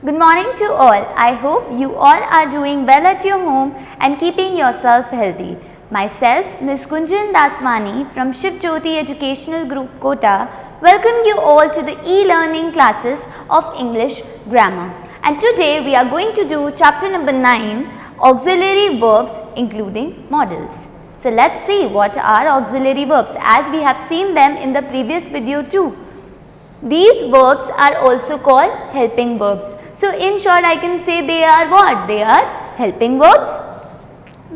Good morning to all. I hope you all are doing well at your home and keeping yourself healthy. Myself, Ms. Gunjan Daswani from Shiv Jyoti Educational Group Kota, welcome you all to the e-learning classes of English Grammar. And today we are going to do chapter number 9, auxiliary verbs including modals. So let's see what are auxiliary verbs as we have seen them in the previous video too. These verbs are also called helping verbs. So in short I can say they are what? They are helping verbs.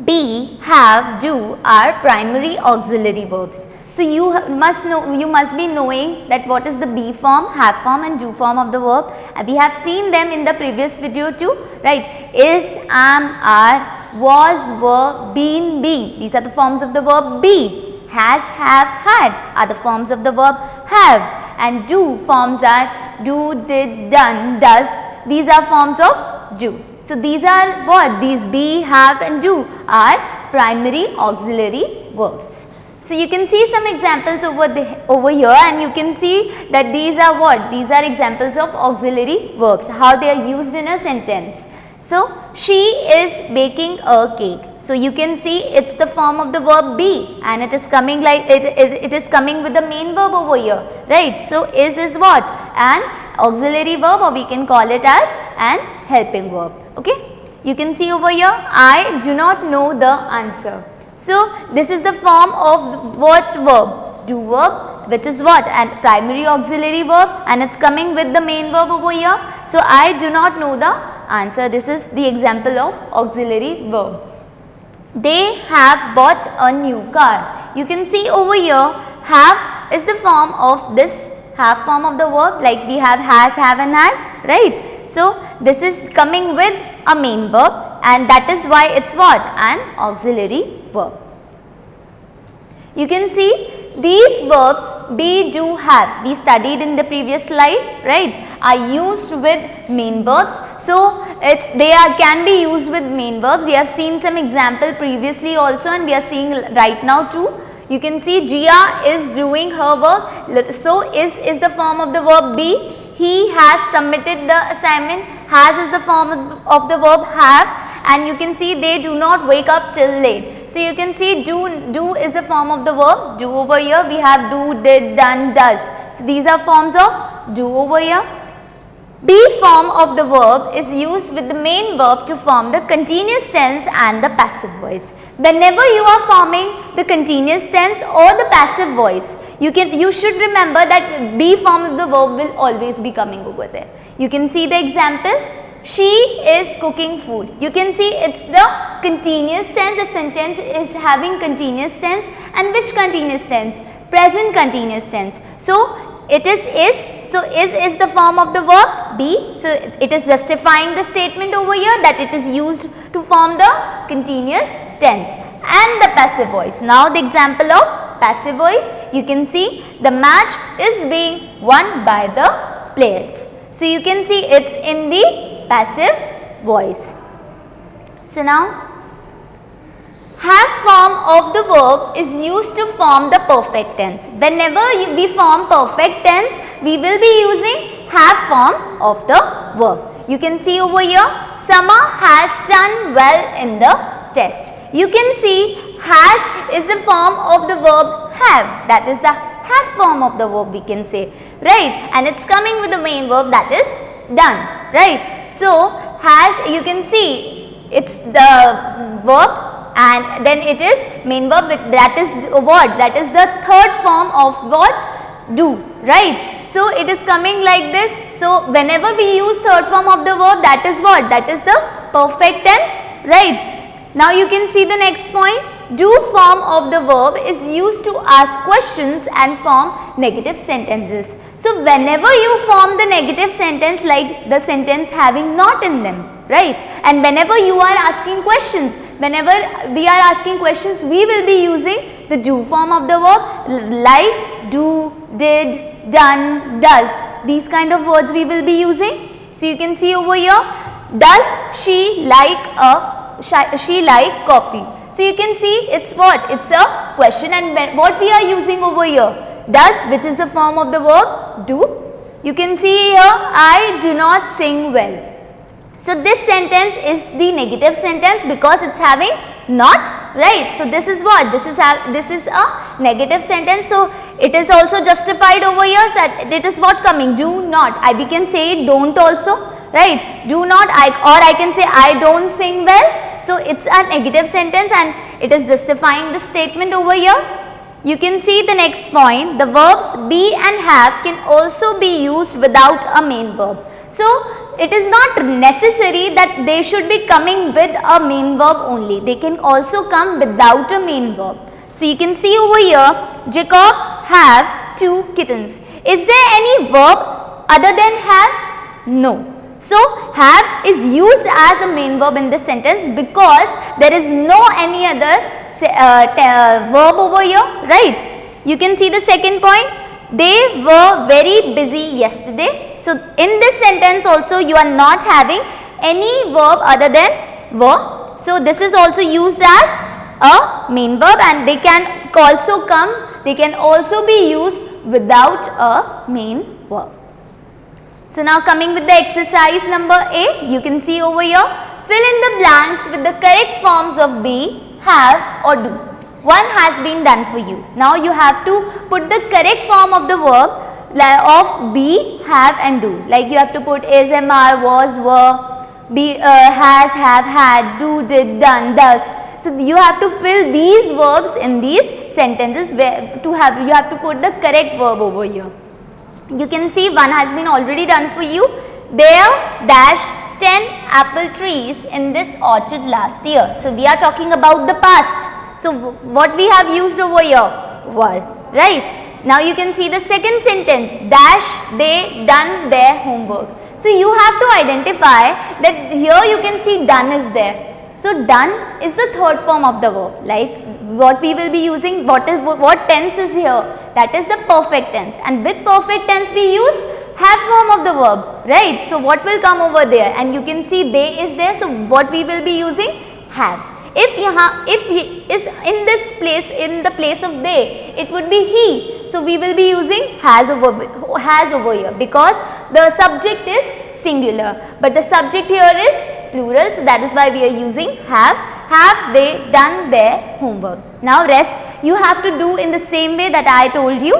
Be, have, do are primary auxiliary verbs. So you must be knowing that what is the be form, have form and do form of the verb. We have seen them in the previous video too, right? Is, am, are, was, were, been, being. These are the forms of the verb be. Has, have, had are the forms of the verb have, and do forms are do, did, done, does. These are forms of do. So these are what? These be, have and do are primary auxiliary verbs. So you can see some examples over here, and you can see that these are what? These are examples of auxiliary verbs, how they are used in a sentence. So she is baking a cake. So you can see it's the form of the verb be, and it is coming like it is coming with the main verb over here, right? So is what? An auxiliary verb, or we can call it as an helping verb. Okay, you can see over here, I do not know the answer. So this is the form of what verb? Do verb, which is what? An primary auxiliary verb, and it's coming with the main verb over here. So I do not know the answer. This is the example of auxiliary verb. They have bought a new car. You can see over here, have is the form of this have form of the verb, like we have has, have and had, right? So this is coming with a main verb, and that is why it's what? An auxiliary verb. You can see these verbs be, do, have, we studied in the previous slide, right, are used with main verbs. So they can be used with main verbs. We have seen some example previously also, and we are seeing right now too. You can see Jiya is doing her work. So is the form of the verb be. He has submitted the assignment. Has is the form of the verb have, and you can see they do not wake up till late. So you can see do is the form of the verb. Do over here we have do, did, done, does. So these are forms of do over here. Be form of the verb is used with the main verb to form the continuous tense and the passive voice. Whenever you are forming the continuous tense or the passive voice, you should remember that be form of the verb will always be coming over there. You can see the example. She is cooking food. You can see it's the continuous tense. The sentence is having continuous tense, and which continuous tense? Present continuous tense. So it is. So is the form of the verb be. So it is justifying the statement over here that it is used to form the continuous tense and the passive voice. Now the example of passive voice, you can see the match is being won by the players. So you can see it's in the passive voice. So now have form of the verb is used to form the perfect tense. Whenever we form perfect tense, we will be using have form of the verb. You can see over here, Samar has done well in the test. You can see has is the form of the verb have. That is the have form of the verb, we can say, right? And it's coming with the main verb, that is done, right? So has, you can see it's the verb, and then it is main verb, that is what? That is the third form of what? Do, right? So it is coming like this. So whenever we use third form of the verb, that is what? That is the perfect tense, right? Now you can see the next point. Do form of the verb is used to ask questions and form negative sentences. So whenever you form the negative sentence, like the sentence having not in them, right? And whenever you are asking questions, whenever we are asking questions, we will be using the do form of the verb, like do, did, done, does. These kind of words we will be using. So you can see over here, does she like coffee? So you can see it's what? It's a question, and what we are using over here? Does, which is the form of the verb do, You can see here, I do not sing well. So this sentence is the negative sentence because it's having not, right. So this is what? This is a negative sentence. So it is also justified over here. So it is what coming? Do not. We can say don't also, right. Do not, or I can say I don't sing well. So it's a negative sentence and it is justifying the statement over here. You can see the next point. The verbs be and have can also be used without a main verb. So it is not necessary that they should be coming with a main verb only. They can also come without a main verb. So you can see over here, Jacob have 2 kittens. Is there any verb other than have? No. So have is used as a main verb in this sentence because there is no any other verb over here, right. You can see the second point. They were very busy yesterday. So in this sentence also you are not having any verb other than were. So this is also used as a main verb and they can also be used without a main verb. So now coming with the exercise number A, you can see over here, fill in the blanks with the correct forms of be, have or do. One has been done for you. Now you have to put the correct form of the verb of be, have and do. Like you have to put is, am, are, was, were, be, has, have, had, do, did, done, does. So you have to fill these verbs in these sentences where you have to put the correct verb over here. You can see one has been already done for you. There dash 10 apple trees in this orchard last year. So we are talking about the past. So what we have used over here? Were, right. Now you can see the second sentence, dash they done their homework. So you have to identify that here you can see done is there. So done is the third form of the verb. Like what we will be using, what tense is here? That is the perfect tense, and with perfect tense we use have form of the verb, right. So what will come over there? And you can see they is there. So what we will be using? Have. If he is in this place, in the place of they, it would be he. So we will be using has over here because the subject is singular, but the subject here is plural. So that is why we are using have. Have they done their homework? Now rest you have to do in the same way that I told you.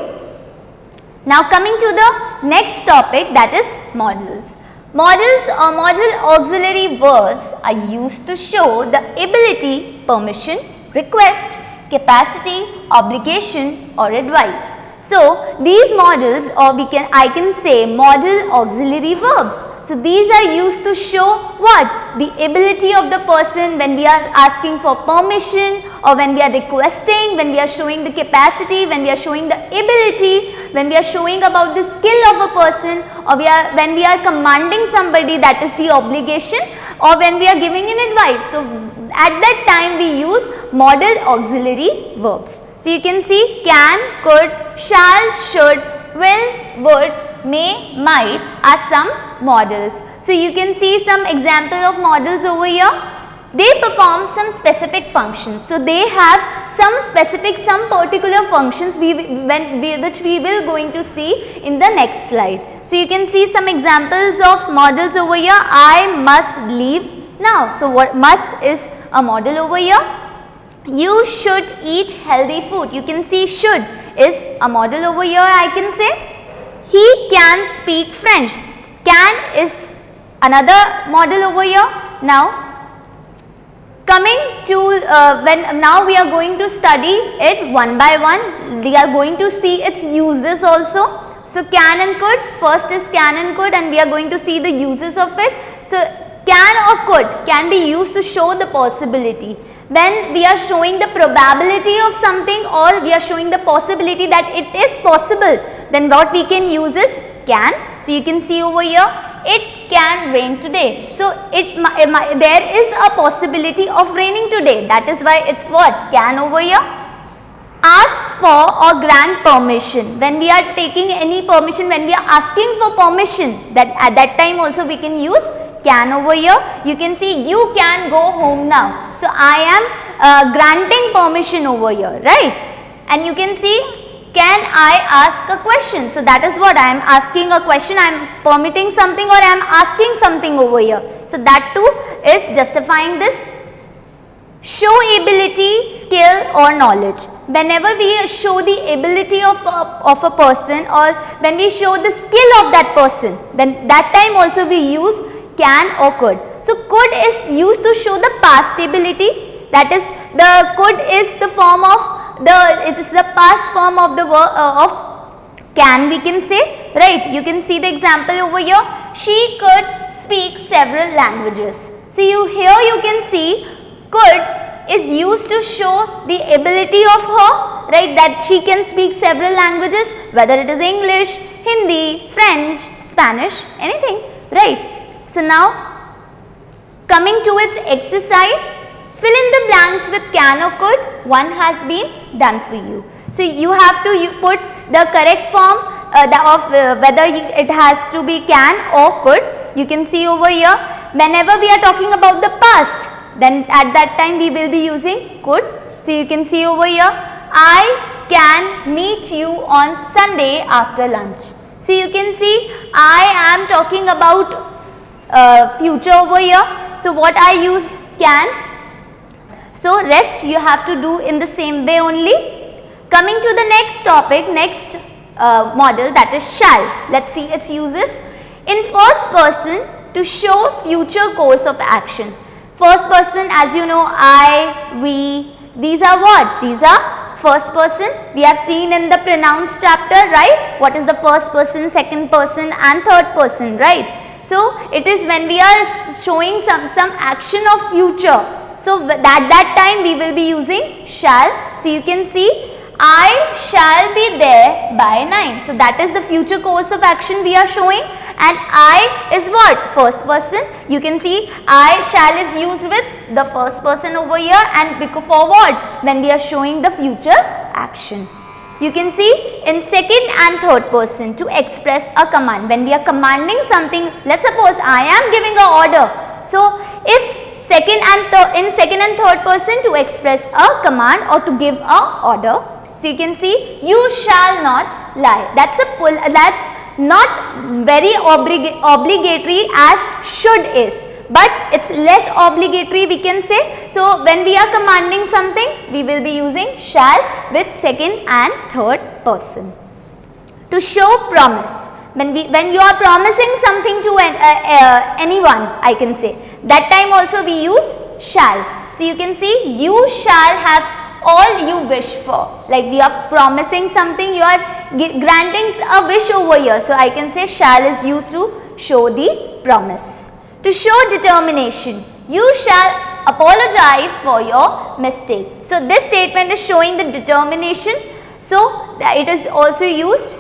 Now coming to the next topic, that is modals. Modals or modal auxiliary verbs are used to show the ability, permission, request, capacity, obligation or advice. So these modals, or I can say modal auxiliary verbs. So these are used to show what? The ability of the person when we are asking for permission, or when we are requesting, when we are showing the capacity, when we are showing the ability, when we are showing about the skill of a person, or when we are commanding somebody, that is the obligation, or when we are giving an advice. So at that time we use modal auxiliary verbs. So you can see can, could, shall, should, will, would, may, might are some modals. So you can see some example of modals over here. They perform some specific functions. So they have some particular functions which we will going to see in the next slide. So you can see some examples of modals over here. I must leave now. So what must is a modal over here. You should eat healthy food. You can see should is a modal over here, I can say. He can speak French. Can is another modal over here. Now coming to now we are going to study it one by one. We are going to see its uses also. So can and could, first is can and could, and we are going to see the uses of it. So can or could can be used to show the possibility. When we are showing the probability of something, or we are showing the possibility that it is possible, then what we can use is can. So you can see over here, it can rain today. So there is a possibility of raining today. That is why it's what? Can over here. Ask for or grant permission. When we are taking any permission, when we are asking for permission, that at that time also we can use can over here. You can see you can go home now. So I am granting permission over here, right? And you can see can I ask a question? So that is what I am asking a question, I am permitting something or I am asking something over here. So that too is justifying this. Show ability, skill or knowledge. Whenever we show the ability of a person or when we show the skill of that person, then that time also we use can or could. So could is used to show the past ability, that is the could is the form of it is the past form of the word of can, we can say, right. You can see the example over here. She could speak several languages. So here you can see could is used to show the ability of her, right, that she can speak several languages, whether it is English, Hindi, French, Spanish, anything, right. So now coming to its exercise, fill in the blanks with can or could. One has been done for you. So you have to put the correct form whether it has to be can or could. You can see over here, whenever we are talking about the past, then at that time we will be using could. So you can see over here, I can meet you on Sunday after lunch. So you can see I am talking about future over here. So what I use can. So rest you have to do in the same way only. Coming to the next topic, next model, that is shall. Let's see its uses. In first person, to show future course of action. First person, as you know, I, we, these are what? These are first person. We have seen in the pronouns chapter, right? What is the first person, second person and third person, right? So it is when we are showing some action of future. So at that time we will be using shall. So you can see I shall be there by 9. So that is the future course of action we are showing. And I is what? First person. You can see I shall is used with the first person over here and before what? When we are showing the future action. You can see in second and third person to express a command. When we are commanding something, let's suppose I am giving an order. So if second and third person to express a command or to give a order. So you can see you shall not lie. That's not very obligatory as should is, but it's less obligatory we can say. So when we are commanding something, we will be using shall with second and third person. To show promise, when you are promising something to anyone, I can say, that time also we use shall. So you can see you shall have all you wish for, like we are promising something, you are granting a wish over here. So I can say shall is used to show the promise. To show determination, you shall apologize for your mistake. So this statement is showing the determination. So it is also used.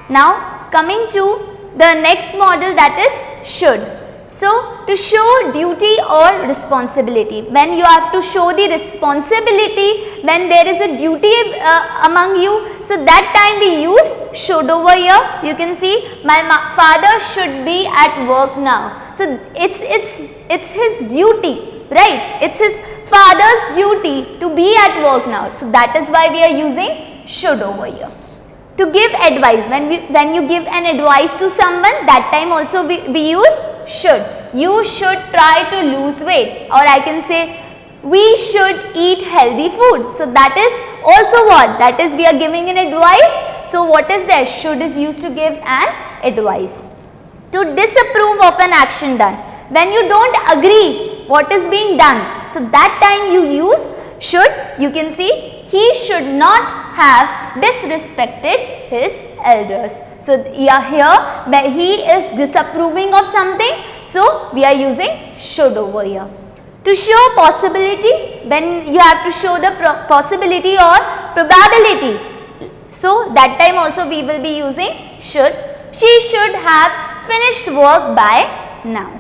Now coming to the next model, that is should. So to show duty or responsibility, when you have to show the responsibility, when there is a duty among you, so that time we use should over here. You can see my father should be at work now. So it's his duty, right? It's his father's duty to be at work now. So that is why we are using should over here. To give advice, when you give an advice to someone, that time also we use should. You should try to lose weight, or I can say we should eat healthy food. So that is also what? That is we are giving an advice. So what is there? Should is used to give an advice. To disapprove of an action done, when you don't agree what is being done, so that time you use should. You can see he should not have disrespected his elders. So here he is disapproving of something, so we are using should over here. To show possibility, when you have to show the possibility or probability, so that time also we will be using should. She should have finished work by now.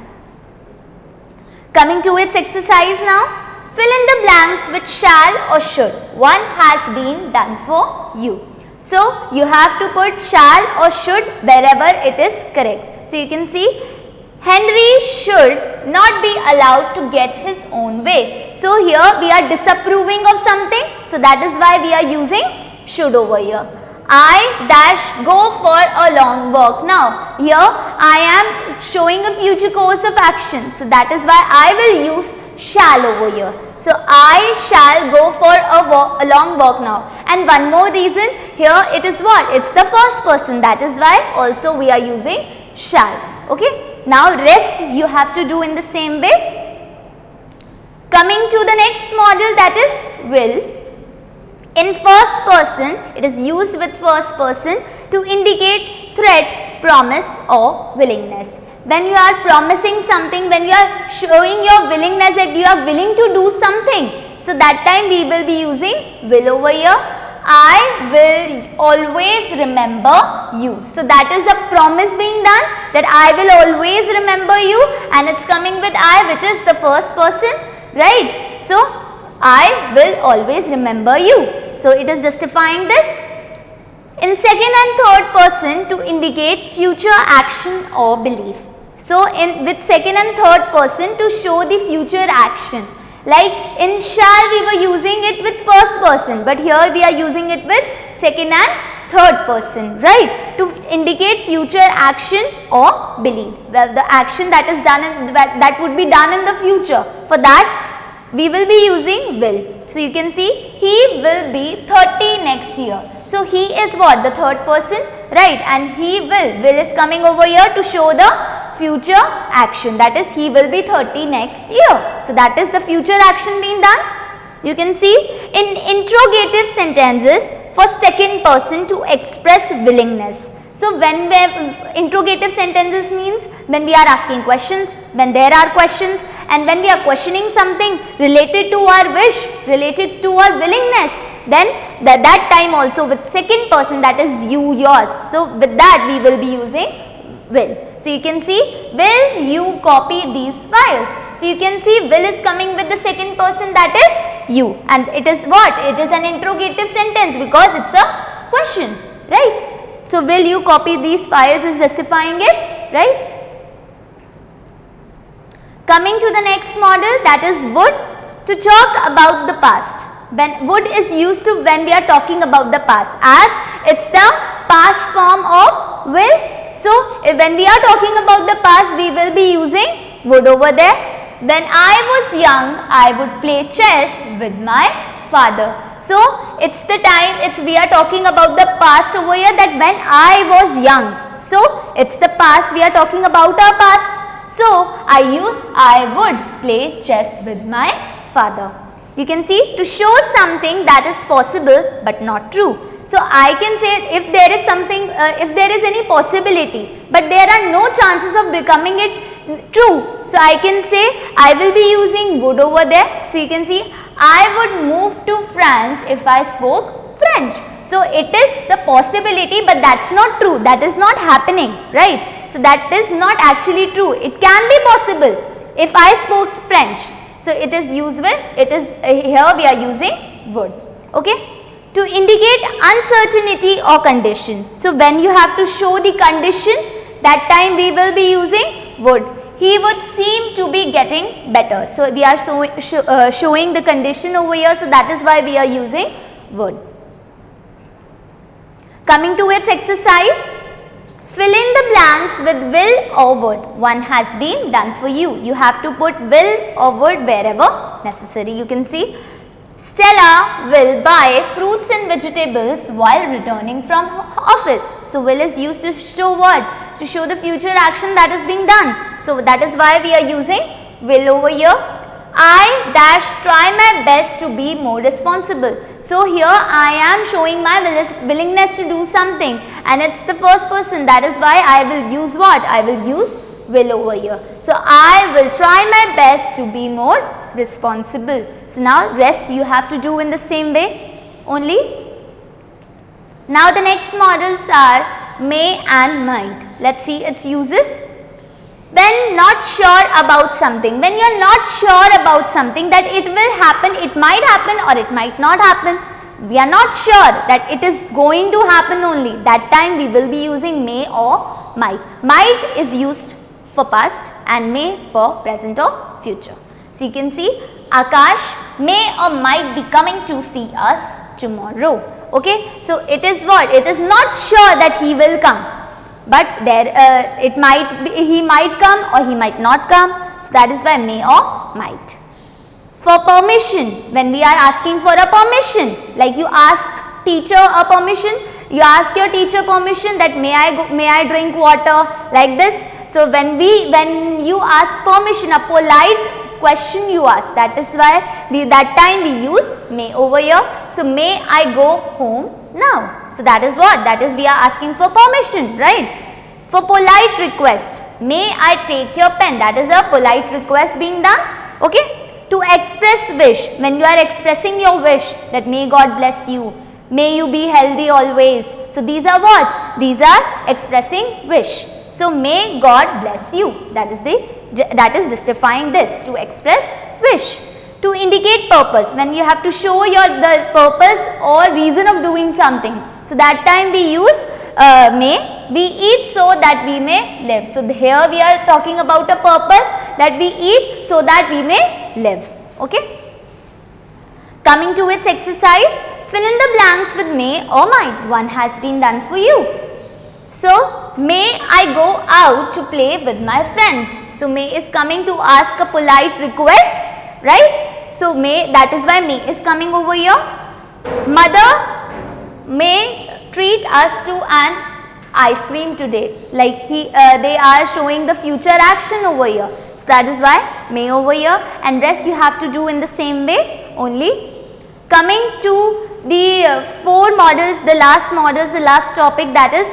Coming to its exercise now. Fill in the blanks with shall or should. One has been done for you. So you have to put shall or should wherever it is correct. So you can see Henry should not be allowed to get his own way. So here we are disapproving of something. So that is why we are using should over here. I dash go for a long walk. Now here I am showing a future course of action. So that is why I will use shall over here. So I shall go for a long walk now. And one more reason, here it is what? It's the first person. That is why also we are using shall. Okay. Now rest you have to do in the same way. Coming to the next model, that is will. In first person, it is used with first person to indicate threat, promise or willingness. When you are promising something, when you are showing your willingness that you are willing to do something, so that time we will be using will over here. I will always remember you. So that is a promise being done, that I will always remember you, and it's coming with I, which is the first person, right? So I will always remember you. So it is justifying this. In second and third person to indicate future action or belief. So with second and third person to show the future action. Like in shall we were using it with first person, but here we are using it with second and third person, right? To indicate future action or belief. Well, the action that is done that would be done in the future. For that we will be using will. So you can see he will be 30 next year. So he is what? The third person, right? And he will. Will is coming over here to show the future action, that is he will be 30 next year. So that is the future action being done. You can see in interrogative sentences for second person to express willingness. So when we have interrogative sentences means when we are asking questions, when there are questions, and when we are questioning something related to our wish, related to our willingness, then that time also with second person, that is you, yours. So with that we will be using will. So you can see, will you copy these files? So you can see will is coming with the second person, that is you, and it is what? It is an interrogative sentence because it's a question, right? So will you copy these files is justifying it, right? Coming to the next model, that is would, to talk about the past. When would is used to when we are talking about the past, as it's the past form of will. So when we are talking about the past, we will be using would over there. When I was young, I would play chess with my father. So it's the time, we are talking about the past over here, that when I was young. So it's the past, we are talking about our past. So I would play chess with my father. You can see, to show something that is possible but not true. So I can say if there is something, if there is any possibility but there are no chances of becoming it true. So I can say I will be using would over there. So you can see, I would move to France if I spoke French. So it is the possibility, but that's not true. That is not happening, right? So that is not actually true. It can be possible if I spoke French. So it is used with, it is here we are using would. Okay. To indicate uncertainty or condition. So when you have to show the condition, that time we will be using would. He would seem to be getting better. So we are showing the condition over here. So that is why we are using would. Coming to its exercise. Fill in the blanks with will or would. One has been done for you. You have to put will or would wherever necessary. You can see, Stella will buy fruits and vegetables while returning from office. So will is used to show what? To show the future action that is being done. So that is why we are using will over here. I dash try my best to be more responsible. So here I am showing my willingness to do something, and it's the first person, that is why I will use what? I will use will over here. So I will try my best to be more responsible. So now rest you have to do in the same way only. Now the next models are may and might. Let's see its uses. When not sure about something, when you are not sure about something that it will happen, it might happen or it might not happen. We are not sure that it is going to happen only. That time we will be using may or might. Might is used for past and may for present or future. So you can see, Akash may or might be coming to see us tomorrow. Okay, so it is what? It is not sure that he will come, but there it might be, he might come or he might not come. So that is why may or might. For permission, when we are asking for a permission, like you ask teacher a permission, you ask your teacher permission that may I drink water, like this. So when you ask permission, a polite question you ask, that is why that time we use may over here. So may I go home now? So that is what? That is we are asking for permission, right? For polite request, may I take your pen? That is a polite request being done. Okay. To express wish, when you are expressing your wish that may God bless you, may you be healthy always. So these are what? These are expressing wish. So may God bless you. That is justifying this, to express wish. To indicate purpose, when you have to show the purpose or reason of doing something. So that time we use may. We eat so that we may live. So here we are talking about a purpose, that we eat so that we may live. Okay. Coming to its exercise, fill in the blanks with may or might. One has been done for you. So may I go out to play with my friends. So may is coming to ask a polite request, right? So may, that is why may is coming over here. Mother may treat us to an ice cream today, like they are showing the future action over here. So that is why may over here, and rest you have to do in the same way only. Coming to the 4 models, the last models, the last topic, that is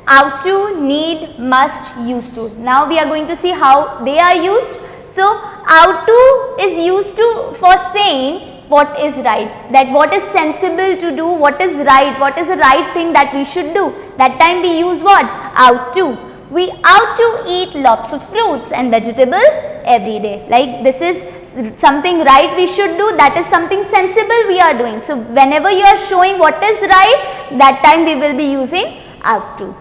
ought to, need, must, used to. Now we are going to see how they are used. So ought to is used to for saying what is right, that what is sensible to do, what is right, what is the right thing that we should do. That time we use what? Ought to. We ought to eat lots of fruits and vegetables every day. Like this is something right we should do, that is something sensible we are doing. So whenever you are showing what is right, that time we will be using ought to.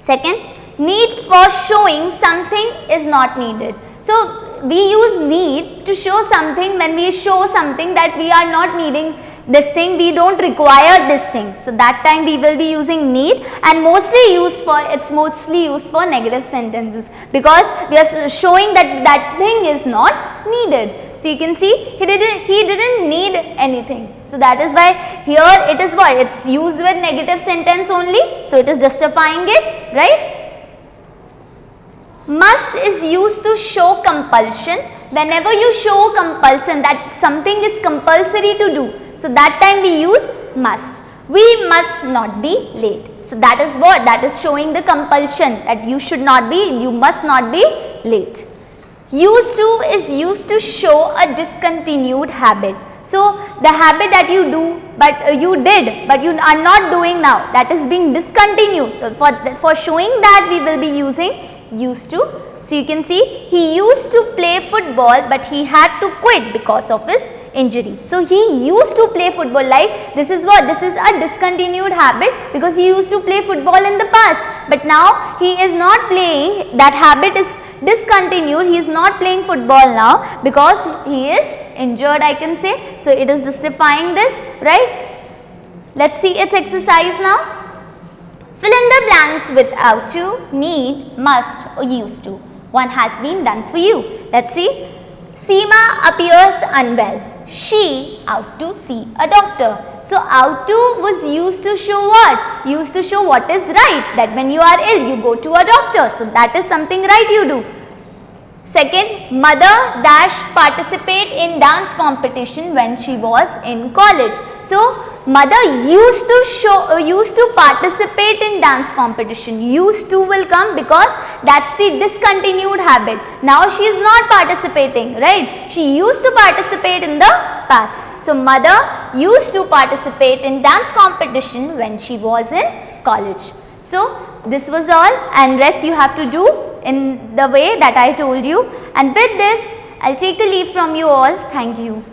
Second, need for showing something is not needed. So we use need to show something when we show something that we are not needing this thing, we don't require this thing. So that time we will be using need, and mostly used for negative sentences, because we are showing that that thing is not needed. So you can see he didn't need anything. So that is why here it is what? It's used with negative sentence only. So it is justifying it, right? Must is used to show compulsion. Whenever you show compulsion, that something is compulsory to do, so that time we use must. We must not be late. So that is what? That is showing the compulsion that you should not be, you must not be late. Used to is used to show a discontinued habit. So the habit that you do, but you did, but you are not doing now, that is being discontinued. So for showing that we will be using used to. So you can see he used to play football, but he had to quit because of his injury. So he used to play football, like this is what? This is a discontinued habit, because he used to play football in the past, but now he is not playing, that habit is discontinued, he is not playing football now because he is injured, I can say. So it is justifying this, right? Let's see its exercise now. Fill in the blanks with ought to, need, must or used to. One has been done for you. Let's see. Seema appears unwell. She ought to see a doctor. So ought to was used to show what? Used to show what is right, that when you are ill you go to a doctor. So that is something right you do. Second, mother dash participate in dance competition when she was in college. So mother used to participate in dance competition. Used to will come because that's the discontinued habit. Now she is not participating, right? She used to participate in the past. So mother used to participate in dance competition when she was in college. So this was all, and rest you have to do in the way that I told you. And with this, I'll take a leave from you all. Thank you.